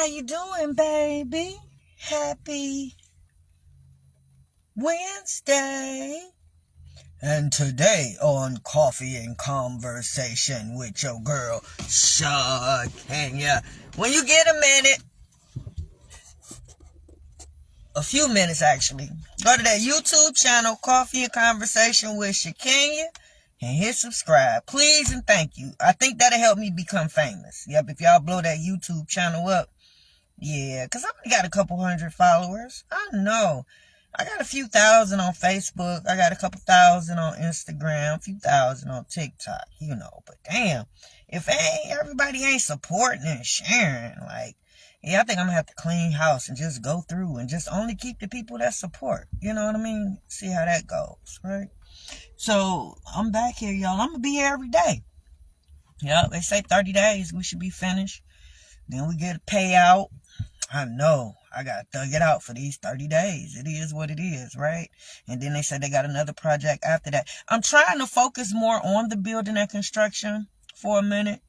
How you doing, baby? Happy Wednesday. And today on Coffee and Conversation with your girl, Shakenya. When you get a minute, a few minutes actually, go to that YouTube channel, Coffee and Conversation with Shakenya, and hit subscribe. Please and thank you. I think that'll help me become famous. Yep, if y'all blow that YouTube channel up. Yeah, because I only got a couple hundred followers. I know. I got a few thousand on Facebook. I got a couple thousand on Instagram. A few thousand on TikTok, But damn, if everybody ain't supporting and sharing, yeah, I think I'm going to have to clean house and just go through and just only keep the people that support. You know what I mean? See how that goes, right? So, I'm back here, y'all. I'm going to be here every day. Yep, they say 30 days we should be finished. Then we get a payout. I know. I got to thug it out for these 30 days. It is what it is, right? And then they said they got another project after that. I'm trying to focus more on the building and construction for a minute.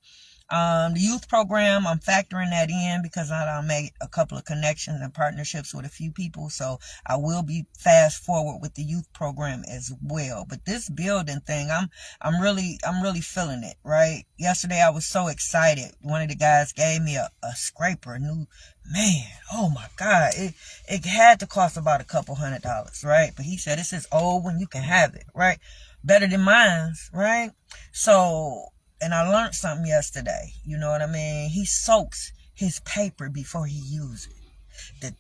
The youth program, I'm factoring that in because I made a couple of connections and partnerships with a few people. So I will be fast forward with the youth program as well. But this building thing, I'm really feeling it, right? Yesterday I was so excited. One of the guys gave me a scraper, man, oh my God. It had to cost about a couple $100, right? But he said, this is old when you can have it, right? Better than mine's, right? So, and I learned something yesterday. You know what I mean? He soaks his paper before he uses it.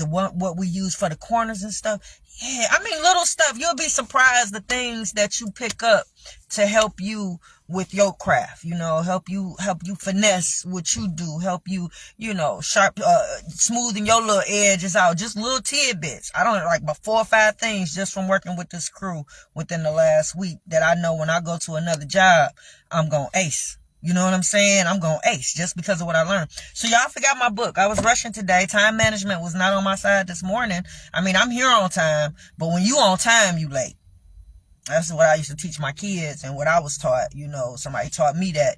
What we use for the corners and stuff. Yeah, I mean little stuff. You'll be surprised the things that you pick up to help you with your craft. Help you finesse what you do. Help you, sharp, smoothing your little edges out. Just little tidbits. I don't like about 4 or 5 things just from working with this crew within the last week that I know when I go to another job, I'm gonna ace. You know what I'm saying? I'm going to ace just because of what I learned. So y'all forgot my book. I was rushing today. Time management was not on my side this morning. I mean, I'm here on time, but when you on time, you late. That's what I used to teach my kids and what I was taught. Somebody taught me that,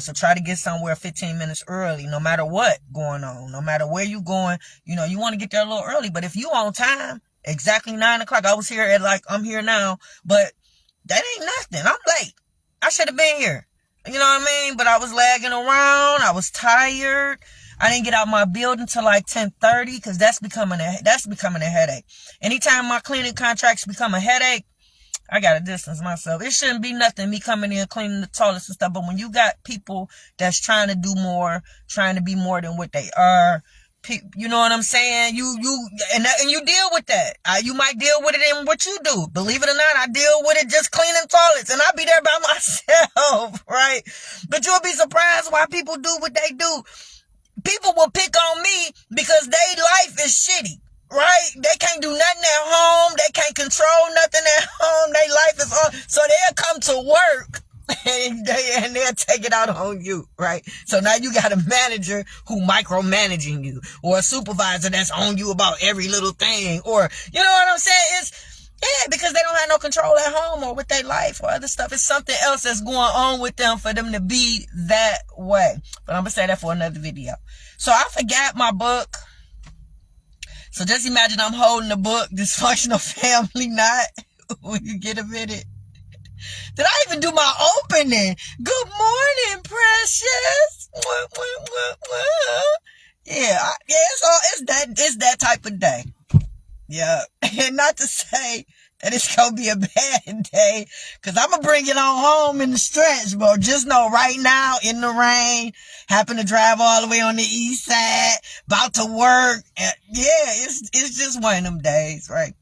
so try to get somewhere 15 minutes early, no matter what going on, no matter where you going, you want to get there a little early. But if you on time, exactly 9 o'clock, I was here at I'm here now, but that ain't nothing. I'm late. I should have been here. You know what I mean? But I was lagging around. I was tired. I didn't get out my building till 10:30 because that's becoming a headache. Anytime my cleaning contracts become a headache, I gotta distance myself. It shouldn't be nothing, me coming in cleaning the toilets and stuff. But when you got people that's trying to do more, trying to be more than what they are, you know what I'm saying? You you deal with that. You might deal with it in what you do. Believe it or not, I deal with it just cleaning toilets, and I be there by myself, right? But you'll be surprised why people do what they do. People will pick on me because their life is shitty, right? They can't do nothing at home. They can't control nothing at home. Their life is on, so they'll come to work. And they'll take it out on you, right? So now you got a manager who micromanaging you, or a supervisor that's on you about every little thing, or you know what I'm saying? Because they don't have no control at home or with their life or other stuff. It's something else that's going on with them for them to be that way. But I'm gonna say that for another video. So I forgot my book. So just imagine I'm holding the book, Dysfunctional Family Knot, when you get a minute. Did I even do my opening? Good morning, precious. Yeah, it's that type of day. Yeah, and not to say that it's gonna be a bad day, cause I'm gonna bring it on home in the stretch, but just know right now in the rain, happen to drive all the way on the east side, about to work. It's just one of them days, right?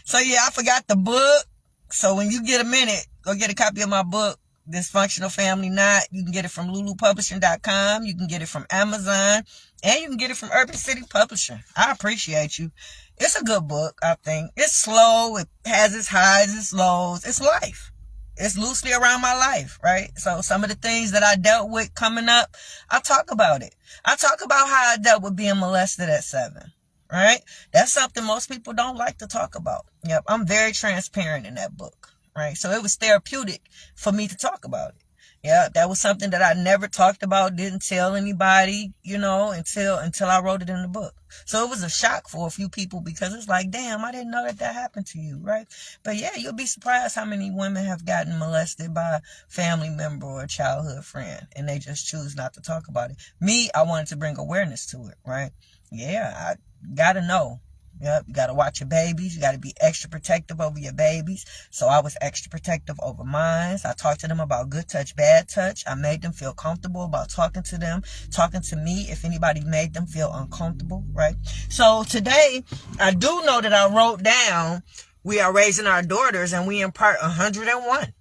So yeah, I forgot the book. So when you get a minute, go get a copy of my book, Dysfunctional Family Knot. You can get it from lulupublishing.com. You can get it from Amazon. And you can get it from Urban City Publishing. I appreciate you. It's a good book, I think. It's slow. It has its highs, its lows. It's life. It's loosely around my life, right? So some of the things that I dealt with coming up, I talk about it. I talk about how I dealt with being molested at 7. Right? That's something most people don't like to talk about. Yep. I'm very transparent in that book. Right? So it was therapeutic for me to talk about it. Yeah, that was something that I never talked about, didn't tell anybody, until I wrote it in the book. So it was a shock for a few people because it's like, damn, I didn't know that happened to you, right? But yeah, you'll be surprised how many women have gotten molested by a family member or a childhood friend, and they just choose not to talk about it. Me, I wanted to bring awareness to it, right? Yeah, I gotta know. Yep, you gotta watch your babies. You gotta be extra protective over your babies. So I was extra protective over mine. I talked to them about good touch, bad touch. I made them feel comfortable about talking to them, talking to me if anybody made them feel uncomfortable, right? So today, I do know that I wrote down, we are raising our daughters and we impart 101.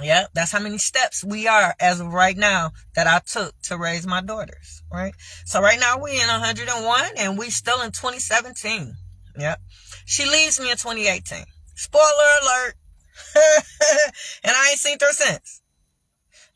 Yeah, that's how many steps we are as of right now that I took to raise my daughters, right? So right now we in 101 and we still in 2017. Yep. She leaves me in 2018. Spoiler alert. And I ain't seen her since.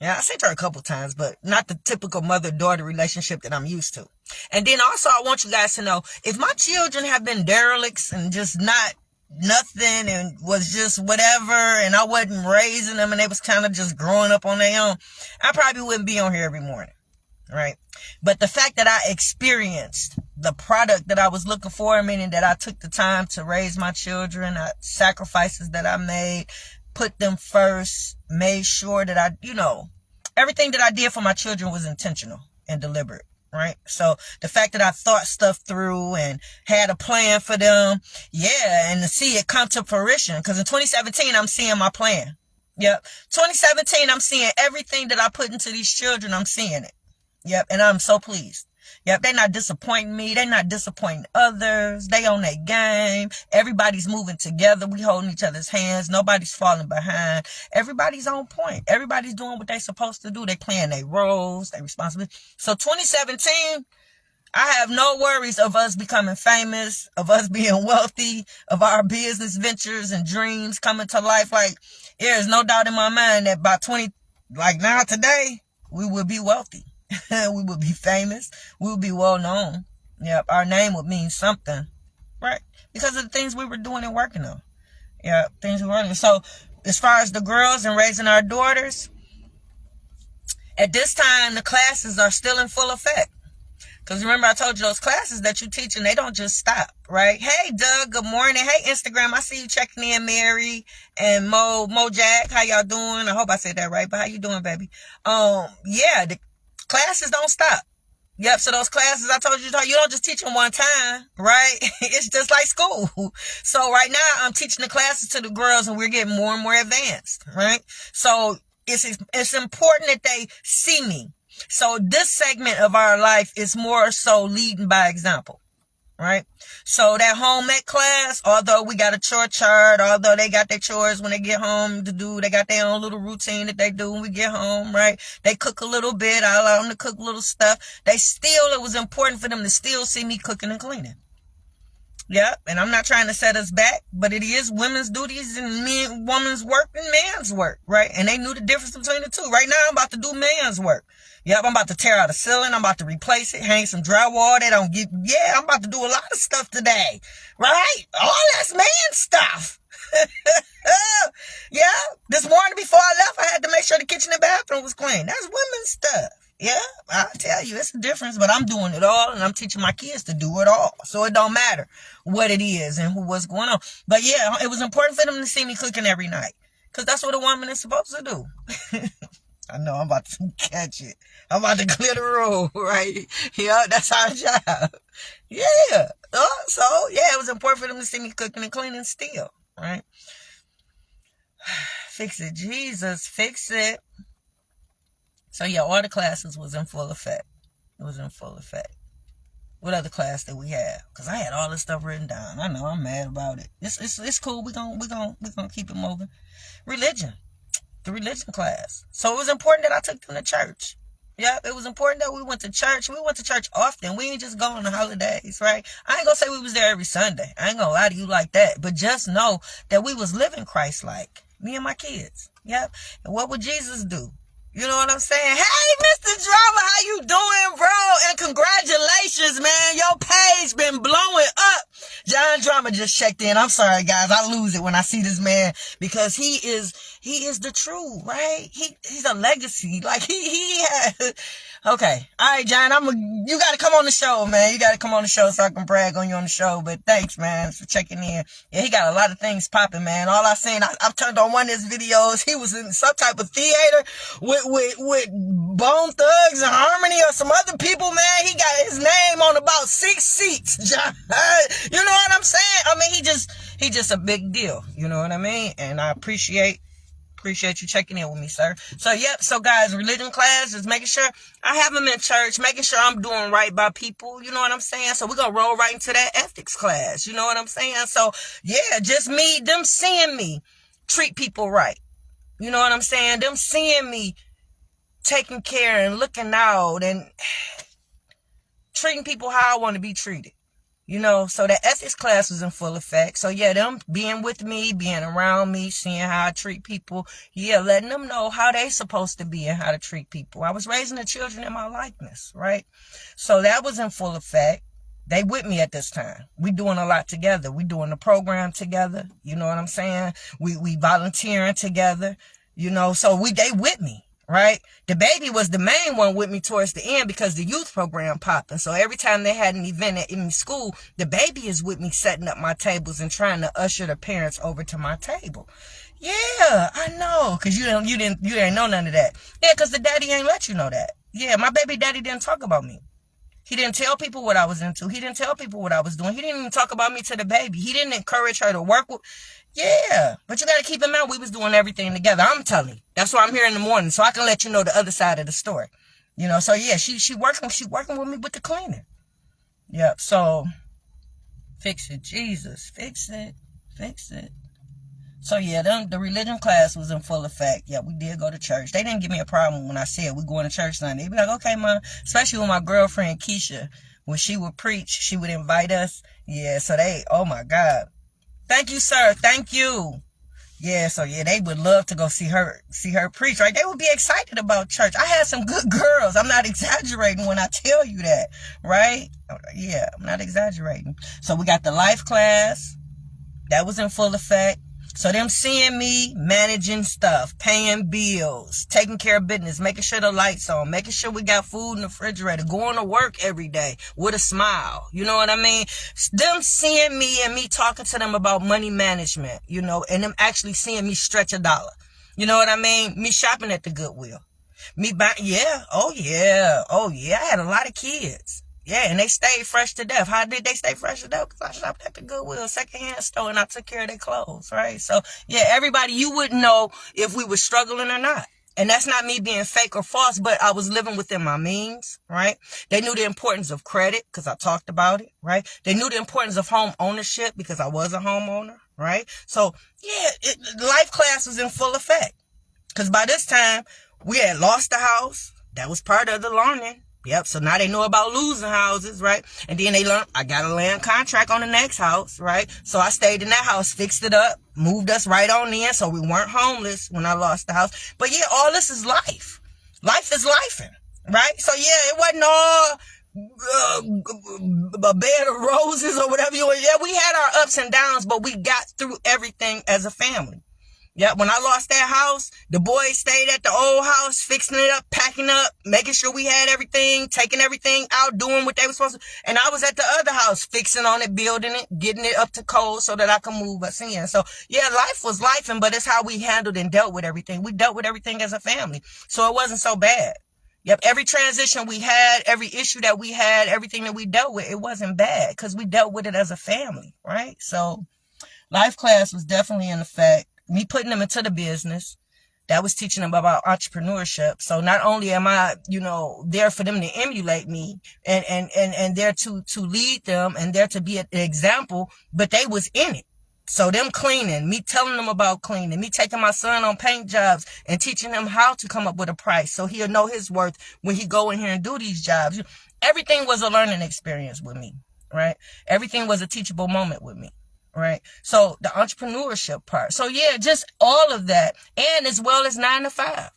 Yeah, I seen her a couple times, but not the typical mother-daughter relationship that I'm used to. And then also I want you guys to know, if my children have been derelicts and just not nothing and was just whatever, and I wasn't raising them and they was kind of just growing up on their own, I probably wouldn't be on here every morning, right? But the fact that I experienced the product that I was looking for, meaning that I took the time to raise my children, sacrifices that I made, put them first, made sure that everything that I did for my children was intentional and deliberate. Right? So the fact that I thought stuff through and had a plan for them, yeah, and to see it come to fruition. Because in 2017, I'm seeing my plan. Yep. 2017, I'm seeing everything that I put into these children. I'm seeing it. Yep. And I'm so pleased. Yep. They're not disappointing me. They're not disappointing others. They on their game. Everybody's moving together. We holding each other's hands. Nobody's falling behind. Everybody's on point. Everybody's doing what they're supposed to do. They playing their roles, their responsibilities. So 2017, I have no worries of us becoming famous, of us being wealthy, of our business ventures and dreams coming to life. Like, there's no doubt in my mind that by today, we will be wealthy. We would be famous. We would be well known. Yep, our name would mean something, right? Because of the things we were doing and working on. Yeah, things we were working on. So, as far as the girls and raising our daughters, at this time, the classes are still in full effect. Because remember, I told you those classes that you teach and they don't just stop, right? Hey, Doug, good morning. Hey, Instagram, I see you checking in, Mary and Mo Jack. How y'all doing? I hope I said that right, but how you doing, baby? Yeah, the classes don't stop. Yep, so those classes I told you don't just teach them one time, right? It's just like school. So right now I'm teaching the classes to the girls and we're getting more and more advanced, right? So it's important that they see me. So this segment of our life is more so leading by example, right? So that home ec class, although we got a chore chart, although they got their chores when they get home to do, they got their own little routine that they do when we get home, right? They cook a little bit, I allow them to cook little stuff. It was important for them to still see me cooking and cleaning. Yep, and I'm not trying to set us back, but it is women's duties and women's work and man's work, right? And they knew the difference between the two. Right now, I'm about to do man's work. Yep, I'm about to tear out a ceiling. I'm about to replace it, hang some drywall. I'm about to do a lot of stuff today, right? All that's man stuff. Yeah, this morning before I left, I had to make sure the kitchen and bathroom was clean. That's women's stuff. Yeah, I tell you, it's a difference, but I'm doing it all, and I'm teaching my kids to do it all. So it don't matter what it is and what's going on. But yeah, it was important for them to see me cooking every night, because that's what a woman is supposed to do. I know, I'm about to catch it. I'm about to clear the road, right? Yeah, that's our job. Yeah. It was important for them to see me cooking and cleaning still, right? Fix it, Jesus, fix it. So yeah, all the classes was in full effect. It was in full effect. What other class did we have? Because I had all this stuff written down. I know, I'm mad about it. It's cool. We're gonna keep it moving. Religion. The religion class. So it was important that I took them to church. Yeah, it was important that we went to church. We went to church often. We ain't just go on the holidays, right? I ain't gonna say we was there every Sunday. I ain't gonna lie to you like that. But just know that we was living Christ-like. Me and my kids. Yep. And what would Jesus do? You know what I'm saying? Hey, Mr. Drama, how you doing, bro? And congratulations, man. Your page been blowing up. John Drama just checked in. I'm sorry, guys. I lose it when I see this man because he is He is the truth, right? He's a legacy. Like he had. Okay. All right, John, you got to come on the show, man. You got to come on the show so I can brag on you on the show. But thanks, man, for checking in. Yeah, he got a lot of things popping, man. All I seen, I've turned on one of his videos. He was in some type of theater with Bone Thugs and Harmony or some other people, man. He got his name on about 6 seats, John. You know what I'm saying? I mean, he just a big deal. You know what I mean? And I appreciate you checking in with me, sir. So, yep. So, guys, religion class is making sure I have them in church, making sure I'm doing right by people. You know what I'm saying? So, we're going to roll right into that ethics class. You know what I'm saying? So, yeah, just them seeing me treat people right. You know what I'm saying? Them seeing me taking care and looking out and treating people how I want to be treated. You know, so the ethics class was in full effect. So, yeah, them being with me, being around me, seeing how I treat people. Yeah, letting them know how they supposed to be and how to treat people. I was raising the children in my likeness, right? So that was in full effect. They with me at this time. We doing a lot together. We doing the program together. You know what I'm saying? We volunteering together. You know, so they with me. Right? The baby was the main one with me towards the end because the youth program popping. So every time they had an event in school, the baby is with me setting up my tables and trying to usher the parents over to my table. Yeah, I know. Cause you didn't know none of that. Yeah, cause the daddy ain't let you know that. Yeah, my baby daddy didn't talk about me. He didn't tell people what I was into. He didn't tell people what I was doing. He didn't even talk about me to the baby. He didn't encourage her to work with. Yeah, but you got to keep in mind we was doing everything together. I'm telling you. That's why I'm here in the morning, so I can let you know the other side of the story. You know, so yeah, she working with me with the cleaning. Yep, so fix it, Jesus. Fix it. So yeah, the religion class was in full effect. Yeah, we did go to church. They didn't give me a problem when I said we going to church Sunday. They'd be like, okay, Mom. Especially with my girlfriend Keisha. When she would preach, she would invite us. Yeah, so oh my God. Thank you, sir. Thank you. Yeah, so yeah, they would love to go see her preach, right? They would be excited about church. I had some good girls. I'm not exaggerating when I tell you that, right? Yeah, I'm not exaggerating. So we got the life class. That was in full effect. So them seeing me managing stuff, paying bills, taking care of business, making sure the lights on, making sure we got food in the refrigerator, going to work every day with a smile. You know what I mean? Them seeing me and me talking to them about money management, you know, and them actually seeing me stretch $1. You know what I mean? Me shopping at the Goodwill. Me buying, oh yeah. I had a lot of kids. Yeah, and they stayed fresh to death. How did they stay fresh to death? Because I shopped at the Goodwill secondhand store and I took care of their clothes, right? So, yeah, everybody, you wouldn't know if we were struggling or not. And that's not me being fake or false, but I was living within my means, right? They knew the importance of credit because I talked about it, right? They knew the importance of home ownership because I was a homeowner, right? So, yeah, life class was in full effect. Because by this time, we had lost the house. That was part of the learning. Yep, so now they know about losing houses, right? And then they learned I got a land contract on the next house, right? So I stayed in that house, fixed it up, moved us right on in, so we weren't homeless when I lost the house. But yeah, all this is life. Life is lifing, right? So yeah, it wasn't all a bed of roses or whatever you want. Yeah, we had our ups and downs, but we got through everything as a family. Yeah, when I lost that house, the boys stayed at the old house, fixing it up, packing up, making sure we had everything, taking everything out, doing what they were supposed to. And I was at the other house, fixing on it, building it, getting it up to code so that I could move us in. So, yeah, life was lifing, but it's how we handled and dealt with everything. We dealt with everything as a family. So it wasn't so bad. Yep, every transition we had, every issue that we had, everything that we dealt with, it wasn't bad because we dealt with it as a family, right? So life class was definitely in effect. Me putting them into the business, that was teaching them about entrepreneurship. So not only am I, there for them to emulate me and there to lead them and there to be an example, but they was in it. So them cleaning, me telling them about cleaning, me taking my son on paint jobs and teaching him how to come up with a price so he'll know his worth when he go in here and do these jobs. Everything was a learning experience with me, right? Everything was a teachable moment with me. Right. So the entrepreneurship part. So yeah, just all of that. And as well as 9 to 5.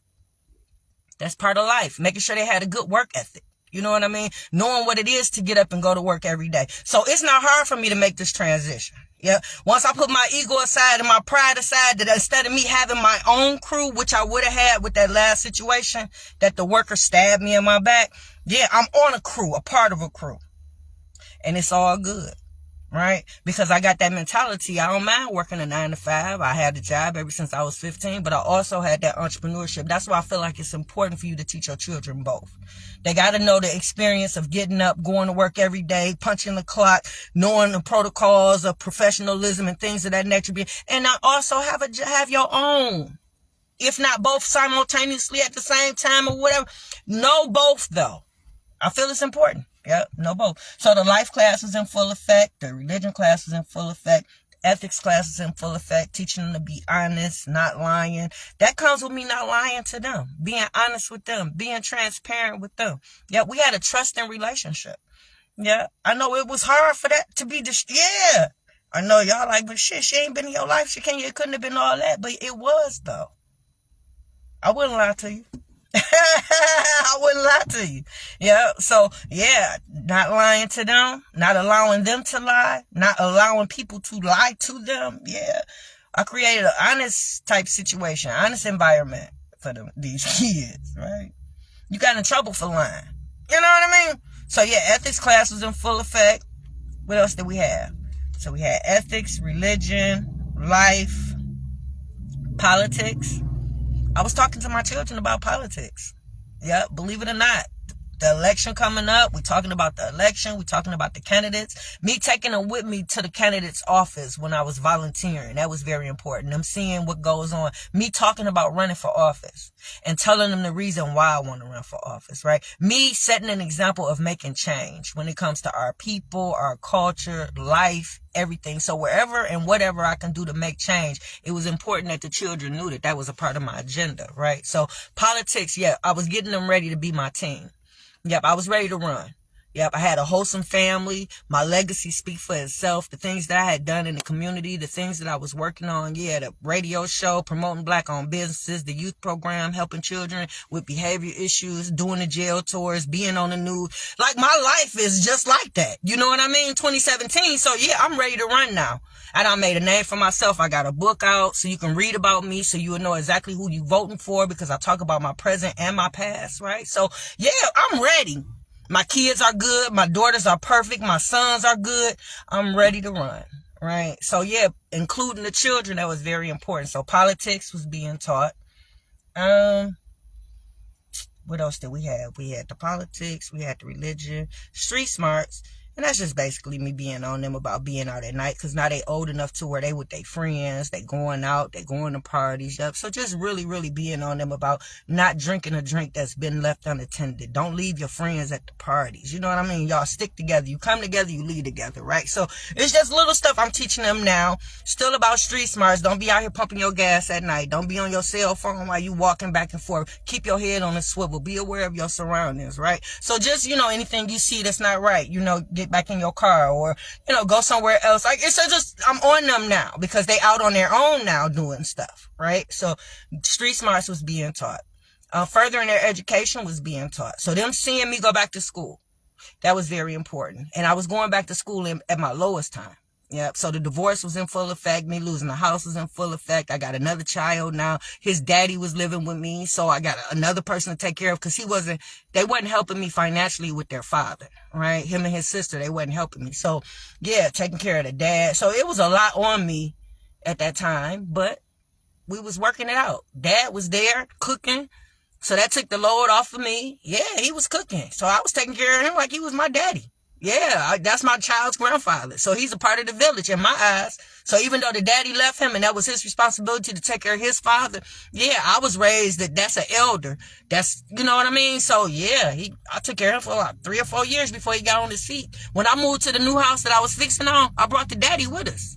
That's part of life. Making sure they had a good work ethic. You know what I mean? Knowing what it is to get up and go to work every day. So it's not hard for me to make this transition. Yeah. Once I put my ego aside and my pride aside, that instead of me having my own crew, which I would have had with that last situation, that the worker stabbed me in my back. Yeah, I'm on a crew, a part of a crew. And it's all good. Right? Because I got that mentality. I don't mind working a 9 to 5. I had a job ever since I was 15, but I also had that entrepreneurship. That's why I feel like it's important for you to teach your children both. They got to know the experience of getting up, going to work every day, punching the clock, knowing the protocols of professionalism and things of that nature. And I also have your own. If not both simultaneously at the same time or whatever. Know both though. I feel it's important. Yep, no both. So the life class is in full effect. The religion class is in full effect. The ethics class is in full effect. Teaching them to be honest, not lying. That comes with me not lying to them. Being honest with them. Being transparent with them. Yeah, we had a trusting relationship. Yeah, I know it was hard for that to be yeah. I know y'all like, but shit, she ain't been in your life. It couldn't have been all that. But it was, though. I wouldn't lie to you. I wouldn't lie to you. Yeah. So, yeah, not lying to them, not allowing them to lie, not allowing people to lie to them. Yeah. I created an honest type situation, honest environment for these kids, right? You got in trouble for lying. You know what I mean? So, yeah, ethics class was in full effect. What else did we have? So, we had ethics, religion, life, politics. I was talking to my children about politics. Yeah, believe it or not. The election coming up. We're talking about the election. We're talking about the candidates. Me taking them with me to the candidate's office when I was volunteering. That was very important. Them seeing what goes on. Me talking about running for office. And telling them the reason why I want to run for office, right? Me setting an example of making change when it comes to our people, our culture, life, everything. So wherever and whatever I can do to make change, it was important that the children knew that that was a part of my agenda, right? So politics, yeah, I was getting them ready to be my team. Yep, I was ready to run. Yep, I had a wholesome family. My legacy speaks for itself. The things that I had done in the community, the things that I was working on. Yeah, the radio show, promoting Black-owned businesses, the youth program, helping children with behavior issues, doing the jail tours, being on the news. Like, my life is just like that. You know what I mean? 2017. So, yeah, I'm ready to run now. And I made a name for myself. I got a book out so you can read about me so you will know exactly who you voting for because I talk about my present and my past, right? So, yeah, I'm ready. My kids are good. My daughters are perfect. My sons are good. I'm ready to run, right? So, yeah, including the children, that was very important. So, politics was being taught. What else did we have? We had the politics. We had the religion. Street smarts. And that's just basically me being on them about being out at night. Because now they old enough to where they with their friends. They going out. They going to parties. Yep. So just really, really being on them about not drinking a drink that's been left unattended. Don't leave your friends at the parties. You know what I mean? Y'all stick together. You come together. You lead together. Right? So it's just little stuff I'm teaching them now. Still about street smarts. Don't be out here pumping your gas at night. Don't be on your cell phone while you walking back and forth. Keep your head on a swivel. Be aware of your surroundings. Right? So just, anything you see that's not right, get back in your car or, go somewhere else. Like, it's just, I'm on them now because they out on their own now doing stuff, right? So street smarts was being taught. Furthering their education was being taught. So them seeing me go back to school, that was very important. And I was going back to school at my lowest time. Yep. So the divorce was in full effect. Me losing the house was in full effect. I got another child now. His daddy was living with me. So I got another person to take care of because they wasn't helping me financially with their father, right? Him and his sister, they wasn't helping me. So yeah, taking care of the dad. So it was a lot on me at that time, but we was working it out. Dad was there cooking. So that took the load off of me. Yeah, he was cooking. So I was taking care of him like he was my daddy. Yeah, that's my child's grandfather. So he's a part of the village in my eyes. So even though the daddy left him and that was his responsibility to take care of his father, yeah, I was raised that's an elder. That's, you know what I mean? So yeah, I took care of him for like 3 or 4 years before he got on his feet. When I moved to the new house that I was fixing on, I brought the daddy with us.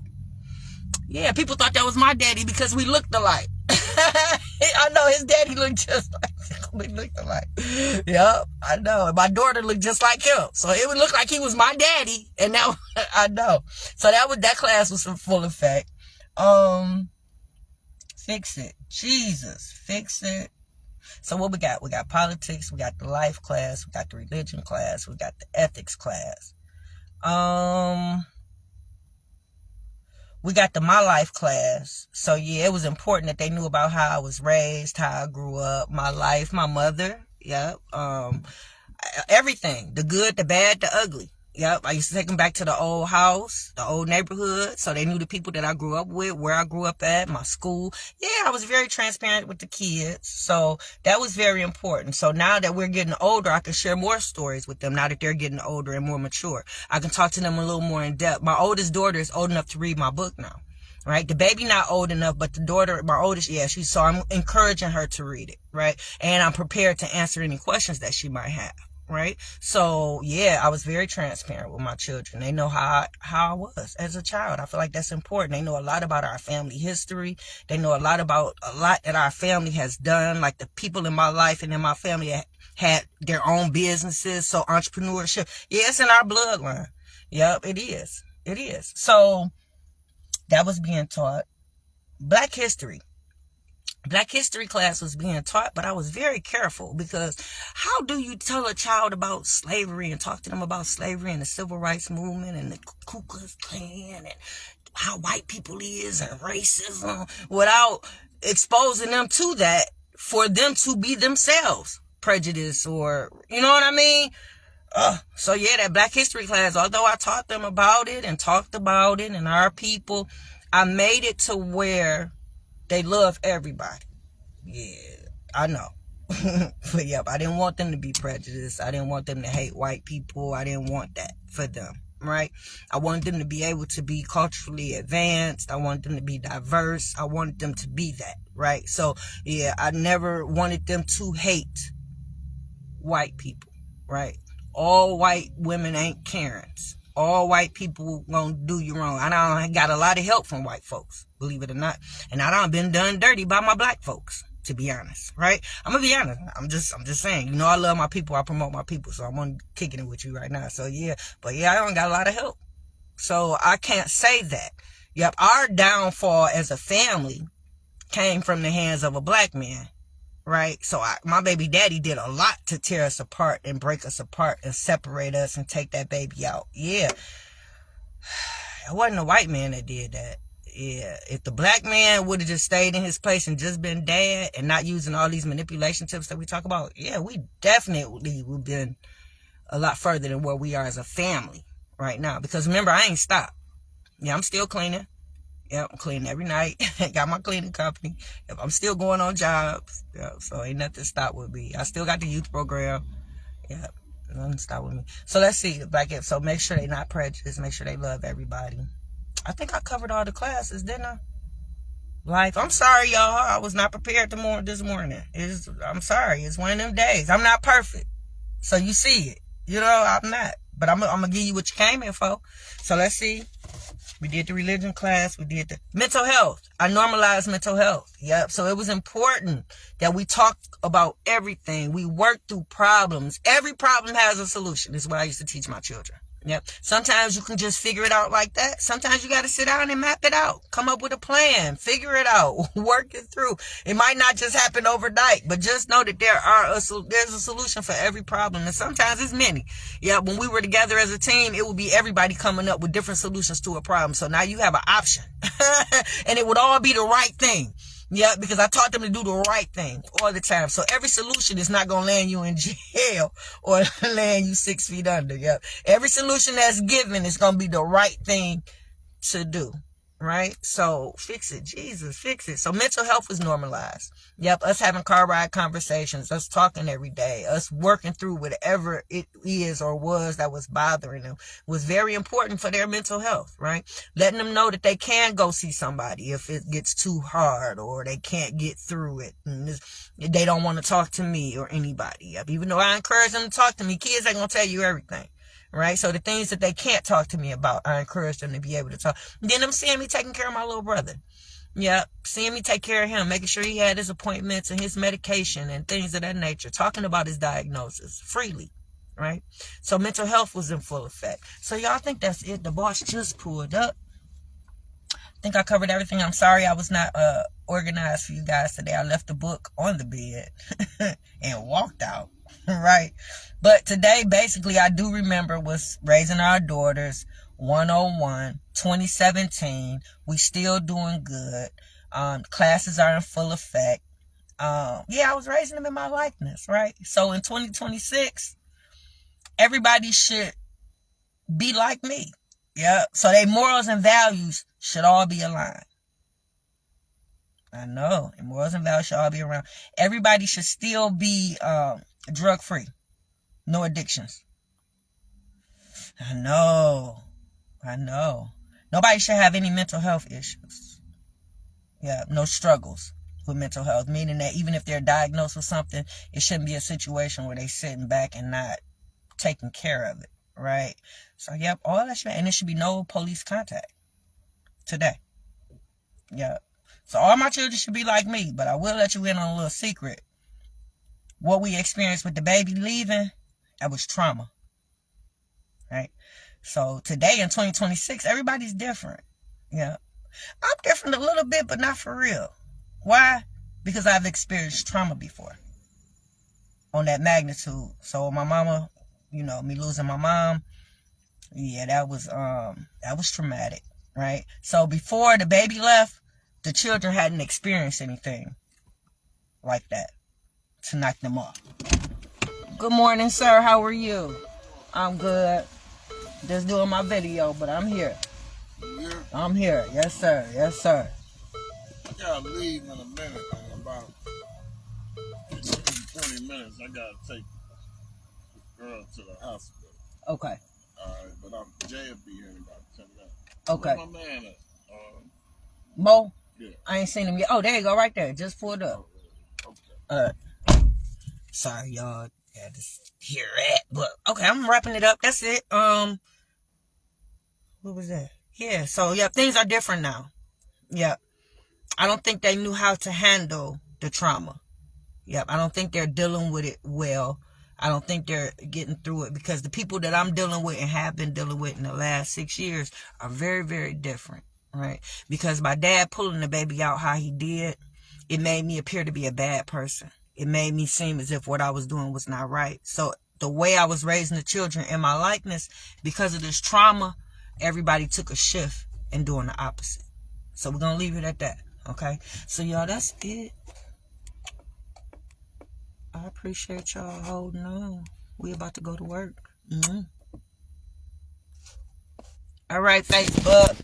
Yeah, people thought that was my daddy because we looked alike. I know his daddy looked just like him. We looked alike. Yep, I know. And my daughter looked just like him. So it would look like he was my daddy. And now I know. So that class was in full effect. Fix it. Jesus, fix it. So what we got? We got politics. We got the life class. We got the religion class. We got the ethics class. we got the My Life class. So yeah, it was important that they knew about how I was raised, how I grew up, my life, my mother. Yep. Everything, the good, the bad, the ugly. Yep, I used to take them back to the old house, the old neighborhood, so they knew the people that I grew up with, where I grew up at, my school. Yeah, I was very transparent with the kids, so that was very important. So now that we're getting older, I can share more stories with them now that they're getting older and more mature. I can talk to them a little more in depth. My oldest daughter is old enough to read my book now. Right, the baby not old enough, but the daughter, my oldest, yeah, so I'm encouraging her to read it, right? And I'm prepared to answer any questions that she might have. Right. So yeah, I was very transparent with my children. They know how I was as a child. I feel like that's important. They know a lot about our family history. They know a lot about a lot that our family has done. Like the people in my life and in my family had their own businesses. So entrepreneurship, yeah, it's in our bloodline. Yep, it is. It is. So that was being taught. Black history class was being taught, but I was very careful because how do you tell a child about slavery and talk to them about slavery and the civil rights movement and the Ku Klux Klan and how white people is and racism without exposing them to that for them to be themselves prejudiced or, you know what I mean? So yeah, that Black history class, although I taught them about it and talked about it and our people, I made it to where they love everybody. Yeah, I know. But yep, I didn't want them to be prejudiced. I didn't want them to hate white people. I didn't want that for them, right? I wanted them to be able to be culturally advanced. I wanted them to be diverse. I wanted them to be that, right? So yeah, I never wanted them to hate white people, right? All white women ain't Karens. All white people gonna do you wrong. I done got a lot of help from white folks, believe it or not. And I done been done dirty by my black folks, to be honest, right? I'm gonna be honest. I'm just saying, you know, I love my people. I promote my people. So I'm on kicking it with you right now. So yeah, but yeah, I done got a lot of help. So I can't say that. Yep, our downfall as a family came from the hands of a black man. Right? So my baby daddy did a lot to tear us apart and break us apart and separate us and take that baby out. Yeah. It wasn't a white man that did that. Yeah. If the black man would have just stayed in his place and just been dad and not using all these manipulation tips that we talk about, yeah, we definitely would have been a lot further than where we are as a family right now. Because remember, I ain't stopped. Yeah, I'm still cleaning. Yep, I'm cleaning every night. Got my cleaning company. Yep, I'm still going on jobs. Yep, so ain't nothing stop with me. I still got the youth program. Yep, nothing stop with me. So let's see. So make sure they're not prejudiced. Make sure they love everybody. I think I covered all the classes, didn't I? Life. I'm sorry, y'all. I was not prepared this morning. I'm sorry. It's one of them days. I'm not perfect. So you see it. You know, I'm not. But I'm going to give you what you came here for. So let's see. We did the religion class. We did the mental health. I normalized mental health. Yep. So it was important that we talk about everything. We work through problems. Every problem has a solution. This is what I used to teach my children. Yep. Sometimes you can just figure it out like that. Sometimes you got to sit down and map it out. Come up with a plan. Figure it out. Work it through. It might not just happen overnight, but just know that there's a solution for every problem. And sometimes it's many. Yeah. When we were together as a team, it would be everybody coming up with different solutions to a problem. So now you have an option and it would all be the right thing. Yeah, because I taught them to do the right thing all the time. So every solution is not going to land you in jail or land you 6 feet under. Yep. Every solution that's given is going to be the right thing to do. Right? So fix it. Jesus, fix it. So mental health was normalized. Yep. Us having car ride conversations, us talking every day, us working through whatever it is or was that was bothering them was very important for their mental health. Right? Letting them know that they can go see somebody if it gets too hard or they can't get through it. And they don't want to talk to me or anybody. Yep. Even though I encourage them to talk to me, kids ain't going to tell you everything. Right? So the things that they can't talk to me about, I encourage them to be able to talk. Then them seeing me taking care of my little brother. Yeah, seeing me take care of him, making sure he had his appointments and his medication and things of that nature, talking about his diagnosis freely. Right? So mental health was in full effect. So y'all think that's it? The boss just pulled up. think I covered everything. I'm sorry I was not organized for you guys today. I left the book on the bed and walked out. Right? But today, basically, I do remember was raising our daughters 101, 2017. We still doing good. Classes are in full effect. Yeah, I was raising them in my likeness, right? So in 2026, everybody should be like me. Yeah. So their morals and values should all be aligned. I know. And morals and values should all be around. Everybody should still be drug free. No addictions. I know. Nobody should have any mental health issues. Yeah, no struggles with mental health. Meaning that even if they're diagnosed with something, it shouldn't be a situation where they sitting back and not taking care of it. Right? So, yep, all that shit. And there should be no police contact today. Yeah. So all my children should be like me, but I will let you in on a little secret. What we experienced with the baby leaving, that was trauma. Right? So today in 2026, everybody's different. Yeah. I'm different a little bit, but not for real. Why? Because I've experienced trauma before. On that magnitude. So my mama, me losing my mom, yeah, that was traumatic. Right? So before the baby left, the children hadn't experienced anything like that to knock them off. Good morning, sir. How are you? I'm good. Just doing my video, but I'm here. Yeah. I'm here. Yes, sir. Yes, sir. I gotta leave in a minute, man. About 20 minutes. I gotta take this girl to the hospital. Okay. Alright, but Jay will be here in about 10 minutes. Okay. Where's my man at? Mo? Yeah. I ain't seen him yet. Oh, there you go, right there. Just pulled up. Okay. Sorry, y'all. Yeah, just hear it. But okay, I'm wrapping it up. That's it. What was that? Yeah. So yeah, things are different now. Yeah. I don't think they knew how to handle the trauma. Yep. I don't think they're dealing with it well. I don't think they're getting through it because the people that I'm dealing with and have been dealing with in the last 6 years are very, very different. Right? Because my dad pulling the baby out how he did, it made me appear to be a bad person. It made me seem as if what I was doing was not right. So the way I was raising the children in my likeness, because of this trauma, everybody took a shift in doing the opposite. So we're going to leave it at that. Okay? So y'all, that's it. I appreciate y'all holding on. We about to go to work. All right, Facebook.